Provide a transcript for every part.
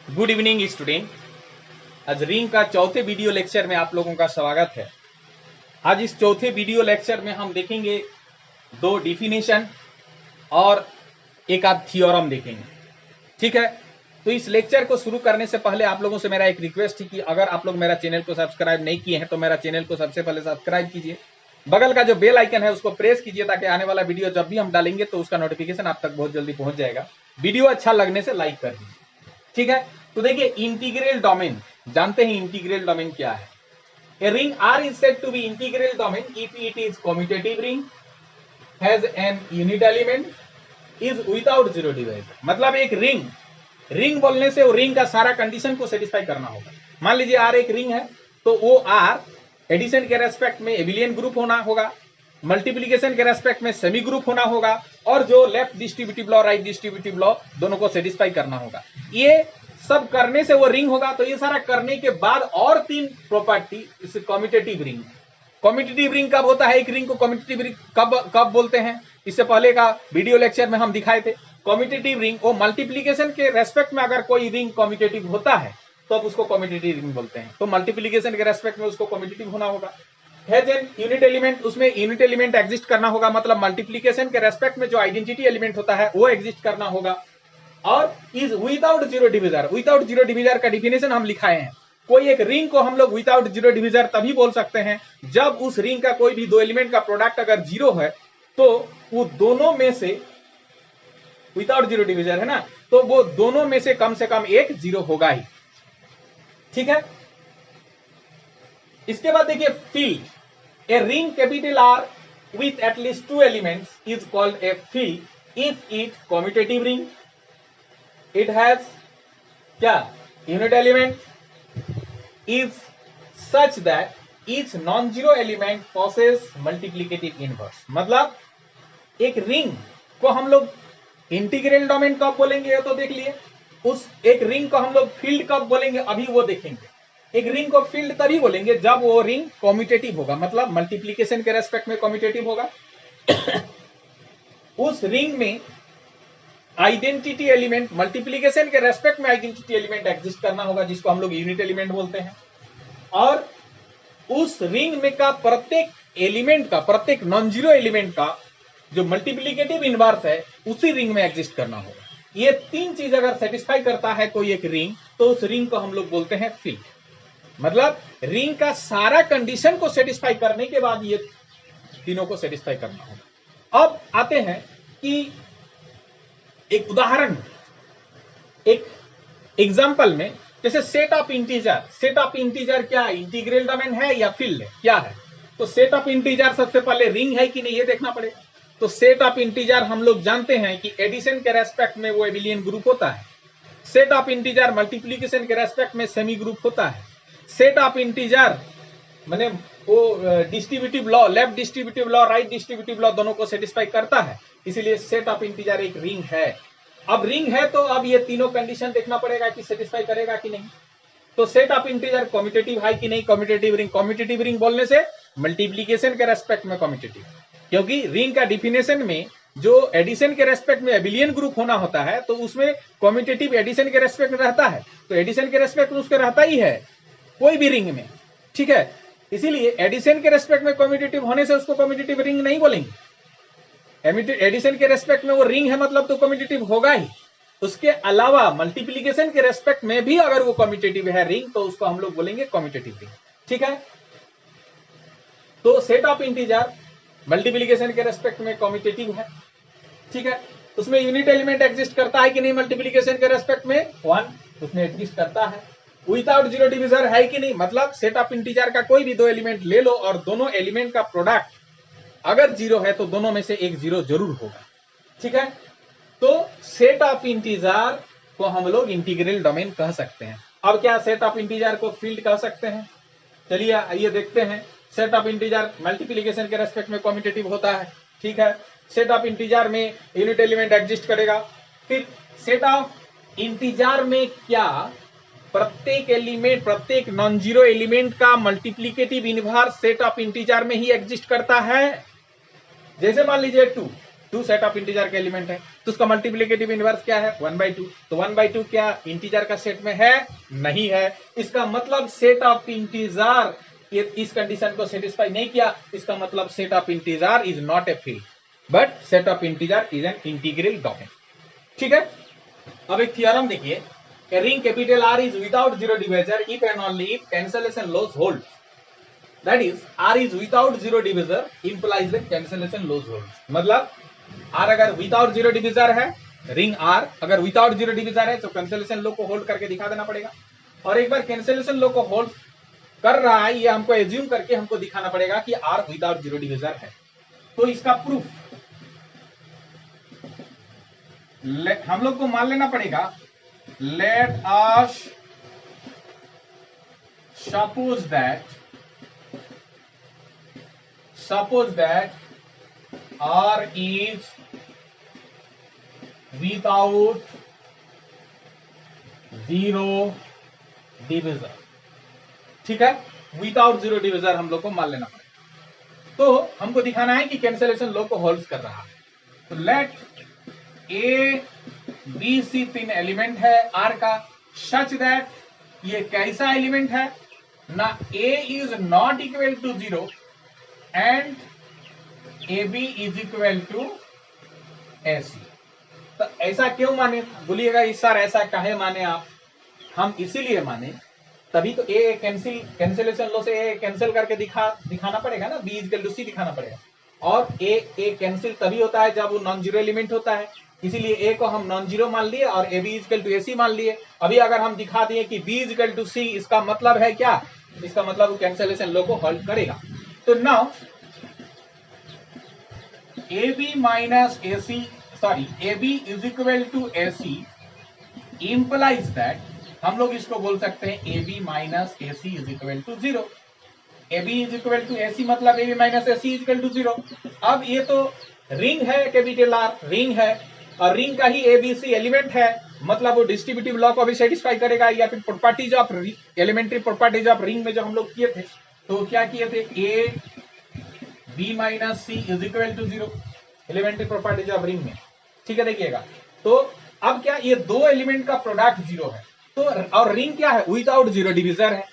Good evening student. आज ring का चौथे वीडियो लेक्चर में आप लोगों का स्वागत है। आज इस चौथे वीडियो लेक्चर में हम देखेंगे दो डिफिनेशन और एक आध थ्योरम देखेंगे। ठीक है, तो इस लेक्चर को शुरू करने से पहले आप लोगों से मेरा एक रिक्वेस्ट है कि अगर आप लोग मेरा चैनल को सब्सक्राइब नहीं किए हैं तो मेरा चैनल को सबसे पहले सब्सक्राइब कीजिए, बगल का जो बेल आइकन है उसको प्रेस कीजिए ताकि आने वाला वीडियो जब भी हम डालेंगे तो उसका नोटिफिकेशन आप तक बहुत जल्दी पहुंच जाएगा। वीडियो अच्छा लगने से लाइक कर दीजिए। ठीक है, तो देखिए इंटीग्रल डोमेन, जानते हैं इंटीग्रल डोमेन क्या है। A ring R is said to be integral domain if it is commutative ring, has an unit element, is without zero divisor। मतलब एक रिंग बोलने से वो रिंग का सारा कंडीशन को सेटिस्फाई करना होगा। मान लीजिए R एक रिंग है तो वो R एडिशन के रेस्पेक्ट में एबिलियन ग्रुप होना होगा, मल्टीप्लीकेशन के रेस्पेक्ट में सेमी ग्रुप होना होगा, और जो left distributive law right distributive law दोनों को सेटिस्फाई करना होगा। ये सब करने से वो रिंग होगा। तो ये सारा करने के बाद और तीन प्रॉपर्टी इस कम्यूटेटिव रिंग। कम्यूटेटिव रिंग कब होता है, एक रिंग को कम्यूटेटिव रिंग कब बोलते हैं, इससे पहले का वीडियो लेक्चर में हम दिखाए थे। कम्यूटेटिव रिंग वो मल्टीप्लीकेशन के रेस्पेक्ट में अगर कोई रिंग कम्यूटेटिव होता है तो अब उसको कम्यूटेटिव रिंग बोलते हैं। तो मल्टीप्लीकेशन के रेस्पेक्ट में उसको कम्यूटेटिव होना होगा। हैज एन यूनिट एलिमेंट, उसमें यूनिट एलिमेंट एग्जिस्ट करना होगा, मतलब मल्टीप्लीकेशन के रेस्पेक्ट में जो आइडेंटिटी एलिमेंट होता है वो एग्जिस्ट करना होगा। और is without zero divisor, without zero divisor का डिफिनेशन हम लिखाए हैं। कोई एक रिंग को हम लोग विदाउट जीरो डिविजर तभी बोल सकते हैं जब उस रिंग का कोई भी दो एलिमेंट का प्रोडक्ट अगर जीरो है तो वो दोनों में से, विदाउट जीरो डिविजर है ना, तो वो दोनों में से कम एक जीरो होगा ही। ठीक है, इसके बाद देखिए field. A ring capital R with at least two elements is called a field if it commutative ring, it has क्या unit element, is such that each non-zero element possess multiplicative inverse। मतलब एक ring को हम लोग integral domain कब बोलेंगे ये तो देख लिए, उस एक रिंग को हम लोग फील्ड कब बोलेंगे अभी वो देखेंगे। एक रिंग को फील्ड तभी बोलेंगे जब वो रिंग कम्यूटेटिव होगा, मतलब मल्टीप्लीकेशन के रेस्पेक्ट में कम्यूटेटिव होगा। उस रिंग में आइडेंटिटी एलिमेंट, मल्टीप्लीकेशन के रेस्पेक्ट में आइडेंटिटी एलिमेंट एग्जिस्ट करना होगा जिसको हम लोग यूनिट एलिमेंट बोलते हैं। और उस रिंग में का प्रत्येक एलिमेंट का, प्रत्येक नॉन जीरो एलिमेंट का जो मल्टीप्लीकेटिव इनवर्स है उसी रिंग में एग्जिस्ट करना होगा। ये तीन चीज अगर सेटिस्फाई करता है कोई एक रिंग तो उस रिंग को हम लोग बोलते हैं फील्ड। मतलब रिंग का सारा कंडीशन को सेटिस्फाई करने के बाद ये तीनों को सेटिस्फाई करना होगा। अब आते हैं कि एक उदाहरण, एक एग्जाम्पल में, जैसे set of integer. Set of integer क्या इंटीग्रल डोमेन है या फील्ड है, क्या है? तो सेट ऑफ इंटीजर सबसे पहले रिंग है कि नहीं ये देखना पड़ेगा। तो सेट ऑफ इंटीजर हम लोग जानते हैं कि एडिशन के रेस्पेक्ट में वो एबिलियन ग्रुप होता है। सेट ऑफ इंटीजर मल्टीप्लीकेशन के रेस्पेक्ट में सेमी ग्रुप होता है। सेट ऑफ इंटीजर मैंने वो distributive law, left distributive law right distributive law दोनों को सेटिस्फाई करता है, इसीलिए सेट ऑफ इंटीजर एक रिंग है। अब रिंग है तो अब ये तीनों कंडीशन देखना पड़ेगा कि सेटिस्फाई करेगा कि नहीं। तो सेट ऑफ इंटीजर कम्यूटेटिव है कि नहीं, कम्यूटेटिव रिंग। कम्यूटेटिव रिंग बोलने से मल्टीप्लीकेशन के रेस्पेक्ट में कम्यूटेटिव, क्योंकि रिंग का डिफिनेशन में जो एडिशन के रेस्पेक्ट में एबिलियन ग्रुप होना होता है तो उसमें कम्यूटेटिव एडिशन के रेस्पेक्ट में रहता है, तो एडिशन के रेस्पेक्ट में उसका रहता ही है कोई भी रिंग में। ठीक है, इसीलिए एडिशन के रेस्पेक्ट में कम्यूटेटिव होने से उसको कम्यूटेटिव रिंग नहीं बोलेंगे। एडिशन के रेस्पेक्ट में वो रिंग है मतलब तो कम्यूटेटिव होगा ही। उसके अलावा मल्टीप्लीकेशन के रेस्पेक्ट में भी अगर वो कम्यूटेटिव है रिंग तो उसको हम लोग बोलेंगे कम्यूटेटिव रिंग। ठीक है, तो सेट ऑफ इंटीजर मल्टीप्लीकेशन के रेस्पेक्ट में कम्यूटेटिव है। ठीक है, उसमें यूनिट एलिमेंट एग्जिस्ट करता है कि नहीं मल्टीप्लीकेशन के रेस्पेक्ट में, 1 उसमें एग्जिस्ट करता है। विदाउट जीरो डिविजर है कि नहीं, मतलब सेट ऑफ इंटीजर का कोई भी दो एलिमेंट ले लो और दोनों एलिमेंट का प्रोडक्ट अगर जीरो है तो दोनों में से एक जीरो जरूर होगा। ठीक है, तो सेट ऑफ इंटीजर को हम लोग इंटीग्रल डोमेन कह सकते हैं। अब क्या सेट ऑफ इंटीजर को फील्ड कह सकते हैं? चलिए आइए देखते हैं। सेट ऑफ इंटीजर मल्टीप्लीकेशन के रेस्पेक्ट में कम्यूटेटिव होता है। ठीक है, सेट ऑफ इंटीजर में यूनिट एलिमेंट एग्जिस्ट करेगा। फिर सेट ऑफ इंटीजर में क्या प्रत्येक एलिमेंट, प्रत्येक नॉन जीरो एलिमेंट का multiplicative inverse set of integer में ही एग्जिस्ट करता है। जैसे मान लीजिए 2 टू सेट ऑफ इंटीजर के एलिमेंट है, तो उसका मल्टीप्लिकेटिव इनवर्स क्या है 1/2। तो 1/2 क्या इंटीजर का सेट में है? नहीं है। इसका मतलब सेट ऑफ इंटीजर इस कंडीशन को सेटिस्फाई नहीं किया। इसका मतलब set of integer is not a field but set of integer is an integral domain. ठीक है। अब एक थ्योरम देखिए, a ring capital R is without zero divisor if and only if cancellation laws hold. That is, R is without zero divisor implies that cancellation laws hold. मतलब R अगर without zero divisor है, ring R अगर without zero divisor है तो cancellation लो को hold करके दिखा देना पड़ेगा। और एक बार कैंसिलेशन लो को होल्ड कर रहा है ये हमको एज्यूम करके हमको दिखाना पड़ेगा कि R विदाउट जीरो डिविजर है। तो इसका प्रूफ हम लोग को मान लेना पड़ेगा। Let us suppose that R is without zero divisor। ठीक है, विदाउट जीरो डिविजर हम लोग को मान लेना पड़ेगा। तो हमको दिखाना है कि कैंसिलेशन लॉ को होल्ड कर रहा है। तो लेट ए बी सी तीन एलिमेंट है R का, सच दैट ये कैसा एलिमेंट है ना, A is not equal to zero and AB is equal to AC। तो ऐसा क्यों माने? बोलिएगा इस सर ऐसा काहे माने आप? हम इसीलिए माने, तभी तो ए कैंसिलेशन लो से ए कैंसिल करके दिखाना पड़ेगा ना, बी इक्वल टू सी दिखाना पड़ेगा। और ए कैंसिल तभी होता है जब वो नॉन जीरो एलिमेंट होता है, इसीलिए ए को हम नॉन जीरो मान लिए और ए बी इक्वल टू ए सी मान लिए। अभी अगर हम दिखा दिए कि बी इक्वल टू सी, इसका मतलब है क्या? इसका मतलब वो कैंसिलेशन लो को होल्ड करेगा। तो now A B minus A C, sorry A B is equal to A C implies that, हम लोग इसको बोल सकते हैं A B minus A C is equal to zero. A B is equal to A C मतलब A B minus A C is equal to zero. अब ये तो रिंग है, कैपिटल आर रिंग है और रिंग का ही ए बी सी एलिमेंट है, मतलब वो डिस्ट्रीब्यूटिव लॉ को भी सेटिस्फाई करेगा। या फिर properties of elementary properties of ring में जो हम लोग किए थे, तो क्या किए थे, a B minus c is equal to zero, elementary properties of ring में। ठीक है, देखिएगा। तो अब क्या, ये दो एलिमेंट का प्रोडक्ट जीरो है, तो और रिंग क्या है, विदाउट जीरो डिविजर है।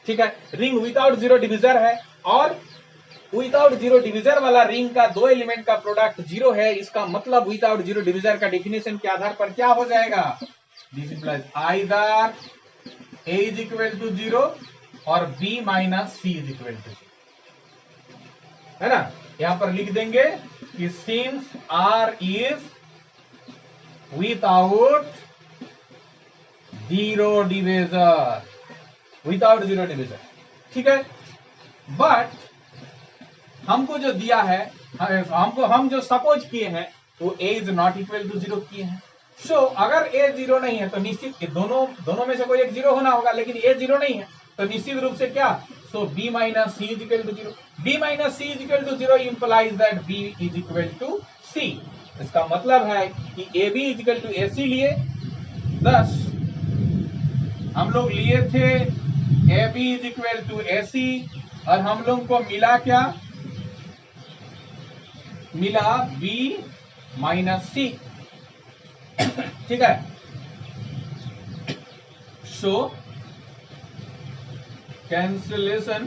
ठीक है, रिंग विदाउट जीरो डिविजर है और विदाउट जीरो डिविजर वाला रिंग का दो एलिमेंट का प्रोडक्ट जीरो है। इसका मतलब विदाउट जीरो डिविजर का डेफिनेशन के आधार पर क्या हो जाएगा, this implies either a is equal to zero और b minus c is equal to, है ना। यहां पर लिख देंगे कि since R is without zero divisor, without zero division. ठीक है, बट हमको जो दिया है, हम जो सपोज किए हैं वो a is not equal to zero किए हैं। सो अगर a जीरो नहीं है तो निश्चित दोनों में से कोई एक जीरो होना होगा, लेकिन a जीरो नहीं है तो निश्चित रूप से क्या, so b minus c is equal to zero. b minus c is equal to zero implies that b is equal to c। इसका मतलब है कि a b is equal to a c लिए, thus हम लोग लिए थे a B is equal to A c और हम लोग को मिला क्या, मिला बी माइनस सी। ठीक है, सो कैंसिलेशन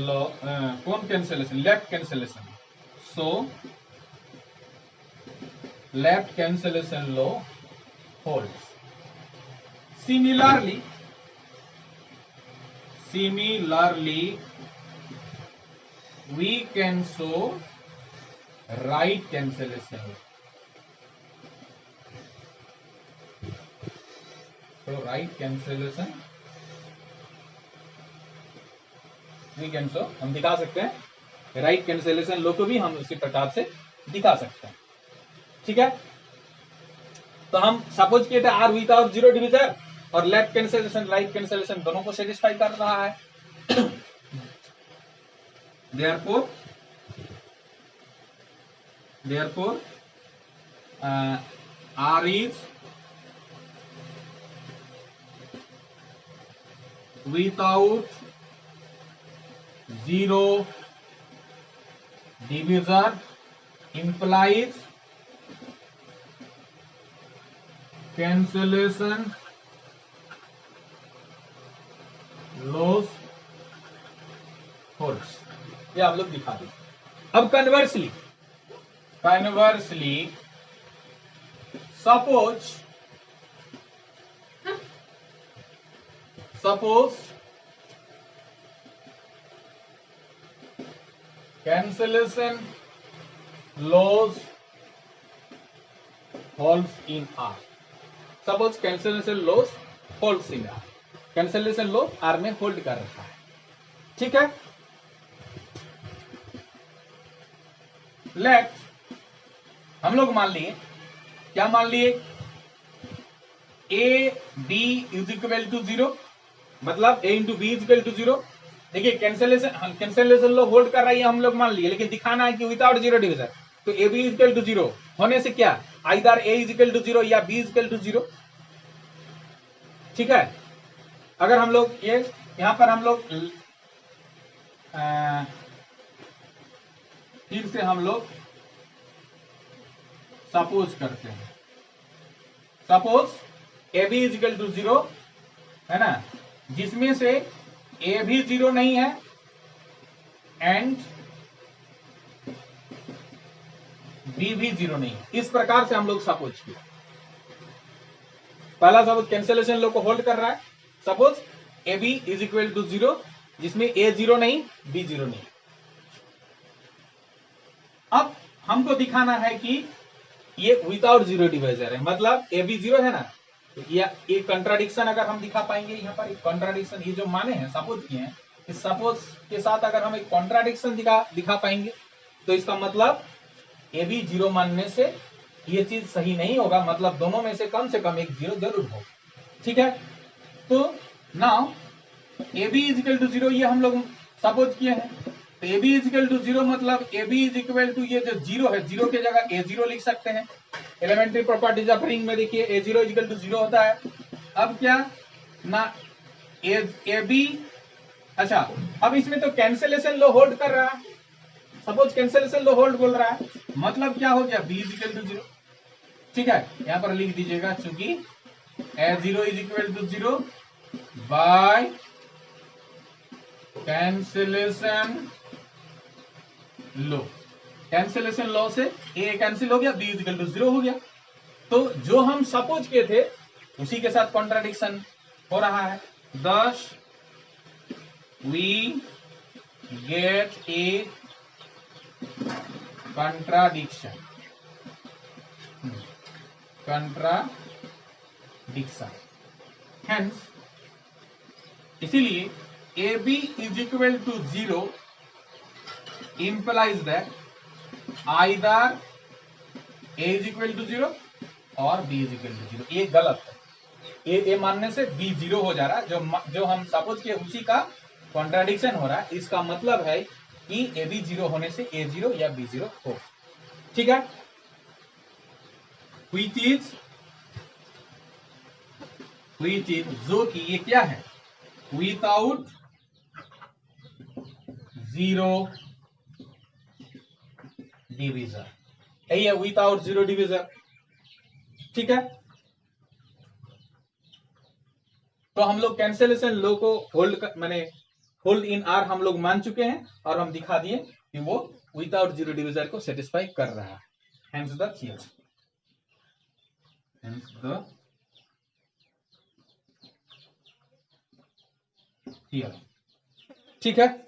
लॉ, कौन cancellation, left cancellation. So left cancellation law holds. Similarly, we can show right cancellation. So right cancellation we can show, हम दिखा सकते हैं राइट कैंसिलेशन लो को भी हम उसी प्रकार से दिखा सकते हैं। ठीक है, तो हम सपोज किए थे आर विदाउट जीरो डिविजर और लेफ्ट कैंसिलेशन राइट कैंसिलेशन दोनों को सेटिस्फाई कर रहा है। therefore R is without zero divisor implies cancellation loss holds, ये आप लोग दिखा दें। अब conversely suppose cancellation loss holds in R। Suppose cancellation loss holds in R, cancellation loss R में होल्ड कर रखा है, ठीक है। लेट हम लोग मान लिए, क्या मान लिए, a B is equal to 0, मतलब a into b is equal to 0। देखिए कैंसलेशन लो होल्ड कर रही है, हम लोग मान लिए, लेकिन दिखाना है कि विदाउट जीरो डिवीजन। तो a B is equal to 0 होने से क्या, either a is equal to 0 या बी इज इक्वल टू 0, ठीक है। अगर हम लोग ये यहां पर हम लोग फिर से हम लोग सपोज करते हैं, suppose a B is equal to 0 है ना, जिसमें से ए भी 0 नहीं है एंड बी भी 0 नहीं है। इस प्रकार से हम लोग सपोज किया। पहला सपोज कैंसिलेशन लो को होल्ड कर रहा है, suppose a B is equal to 0, जिसमें ए 0 नहीं बी 0 नहीं। अब हमको दिखाना है कि ये विदाउट जीरो डिवाइजर है, मतलब ए बी 0 है ना, या एक कंट्राडिक्शन अगर हम दिखा पाएंगे, यहाँ पर एक कंट्राडिक्शन, ये जो माने हैं सपोज किए हैं, इस सपोज के साथ अगर हम एक कॉन्ट्राडिक्शन दिखा पाएंगे, तो इसका मतलब ए बी 0 मानने से ये चीज सही नहीं होगा, मतलब दोनों में से कम एक 0 जरूर हो, ठीक है। तो now A B is equal to 0 ये हम लोग सपोज किए हैं, तो a B is equal to 0 मतलब A B is equal to ये जो 0 है, 0 के जगह ए 0 लिख सकते हैं। एलिमेंट्री प्रॉपर्टीज ऑफ रिंग में देखिए ए 0 इक्वल टू 0 होता है। अब क्या ना ए बी, अच्छा अब इसमें तो कैंसिलेशन लो होल्ड कर रहा है, सपोज कैंसिलेशन लो होल्ड बोल रहा है, मतलब क्या हो गया, बी इज इक्वल टू 0, ठीक है। यहां पर लिख दीजिएगा, चूंकि a 0 is equal to 0 by cancellation law, cancellation law से ए कैंसिल हो गया, बी इज इक्वल टू 0 हो गया। तो जो हम सपोज किए थे उसी के साथ कॉन्ट्राडिक्शन हो रहा है, thus we get a contradiction, hence इसीलिए a B is equal to 0 implies that either a is equal to 0 और b is equal to 0। ये गलत है, ए मानने से b 0 हो जा रहा है, जो हम सपोज किए उसी का कॉन्ट्राडिक्शन हो रहा है। इसका मतलब है कि ए बी 0 होने से a 0 या b 0 हो, ठीक है। which is जो कि ये क्या है, विदाउट जीरो डिवीजन, यही है विदाउट जीरो डिवीजन, ठीक है। तो हम लोग कैंसिलेशन लो को होल्ड इन आर हम लोग मान चुके हैं, और हम दिखा दिए कि वो विदाउट जीरो डिवीजन को सेटिस्फाई कर रहा है, हेंस द थियरम, ठीक है।